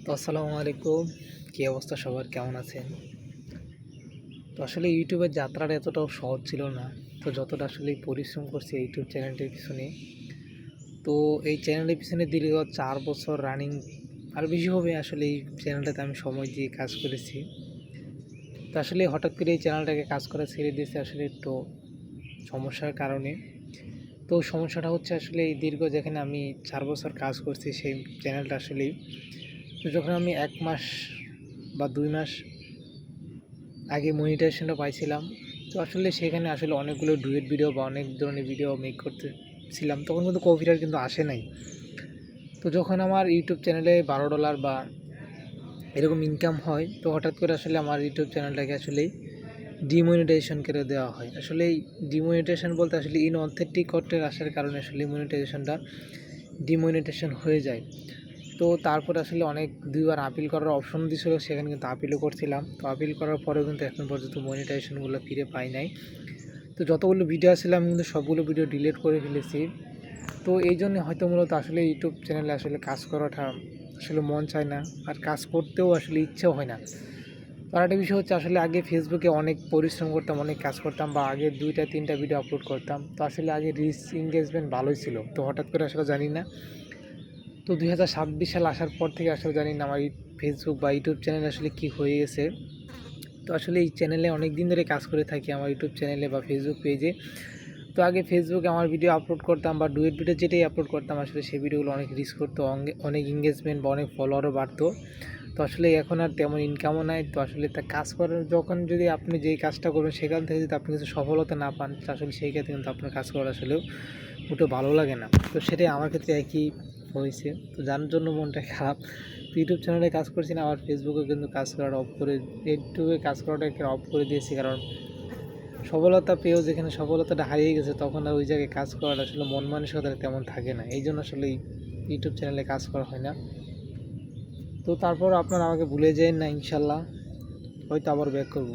তো আসসালামু আলাইকুম। কী অবস্থা সবার, কেমন আছেন? তো আসলে ইউটিউবের যাত্রাটা এতটাও সহজ ছিল না। তো যতটা আসলে পরিশ্রম করছি ইউটিউব চ্যানেলটির পিছনে, তো এই চ্যানেলের পিছনে দীর্ঘ 4 বছর রানিং, আর বেশি হবে আসলে এই চ্যানেলটাতে আমি সময় দিয়ে কাজ করেছি। তো আসলে হঠাৎ করে এই চ্যানেলটাকে কাজ করা ছেড়ে দিয়েছে আসলে একটু সমস্যার কারণে। তো সমস্যাটা হচ্ছে আসলে এই দীর্ঘ যেখানে আমি 4 বছর কাজ করছি সেই চ্যানেলটা আসলেই, তো যখন আমি 1 মাস বা 2 মাস আগে মনিটাইজেশনটা পাইছিলাম, তো আসলে সেখানে আসলে অনেকগুলো ডুয়েট ভিডিও বা অনেক ধরনের ভিডিও মেক করতেছিলাম, তখন কিন্তু কপিরাইট কিন্তু আসে নাই। তো যখন আমার ইউটিউব চ্যানেলে $12 বা এরকম ইনকাম হয়, তো হঠাৎ করে আসলে আমার ইউটিউব চ্যানেলটাকে আসলেই ডিমনিটাইজেশন করে দেওয়া হয়। আসলে এই ডিমনিটাইজেশন বলতে আসলে ইনঅথেন্টিক কন্টেন্ট আসার কারণে আসলে মনিটাইজেশনটা ডিমনিটাইজেশন হয়ে যায়। তো তারপরে আসলে অনেক 2 বার আপিল করার অপশন দিয়েছিল, সেখানে কিন্তু আপিলও করছিলাম। তো আপিল করার পরেও কিন্তু এখন পর্যন্ত মনিটাইজেশনগুলো ফিরে পাই নাই। তো যতগুলো ভিডিও আসলে আমি কিন্তু সবগুলো ভিডিও ডিলিট করে ফেলেছি। তো এই জন্য হয়তো মূলত আসলে ইউটিউব চ্যানেলে আসলে কাজ করাটা আসলে মন চায় না, আর কাজ করতেও আসলে ইচ্ছেও হয় না। আর একটা বিষয় হচ্ছে আসলে আগে ফেসবুকে অনেক পরিশ্রম করতাম, অনেক কাজ করতাম, বা আগে 2টা 3টা ভিডিও আপলোড করতাম। তো আসলে আগে রিচ এঙ্গেজমেন্ট ভালোই ছিল। তো হঠাৎ করে আসলে জানি না, তো 2026 সাল আসার পর থেকে আসলে জানি না আমার ফেসবুক বা ইউটিউব চ্যানেল আসলে কী হয়ে গেছে। তো আসলে এই চ্যানেলে অনেক দিন ধরে কাজ করে থাকি, আমার ইউটিউব চ্যানেলে বা ফেসবুক পেজে। তো আগে ফেসবুকে আমার ভিডিও আপলোড করতাম বা ডুয়েট ভিডিও যেটাই আপলোড করতাম, আসলে সেই ভিডিওগুলো অনেক রিচ করতো, অনেক এঙ্গেজমেন্ট বা অনেক ফলোয়ারও বাড়তো। তো আসলে এখন আর তেমন ইনকামও নাই। তো আসলে তা কাজ করার যখন যদি আপনি যেই কাজটা করবেন সেখান থেকে যদি আপনি কিছু সফলতা না পান, আসলে সেই ক্ষেত্রে কিন্তু আপনার কাজ করা আসলেও মোটেও ভালো লাগে না। তো সেটাই আমার ক্ষেত্রে একই হয়েছে। তো যার জন্য মনটা খারাপ। তো ইউটিউব চ্যানেলে কাজ করছি না, আবার ফেসবুকে কিন্তু কাজ করাটা অফ করে, ইউটিউবে কাজ করাটা অফ করে দিয়েছি, কারণ সফলতা পেয়েও যেখানে সফলতাটা হারিয়ে গেছে, তখন আর ওই জায়গায় কাজ করাটা আসলে মন মানসিকতা তেমন থাকে না। এই জন্য আসলে ইউটিউব চ্যানেলে কাজ করা হয় না। তো তারপর আপনারা আমাকে ভুলে যান না, ইনশাল্লাহ হয়তো আবার ব্যাক করব।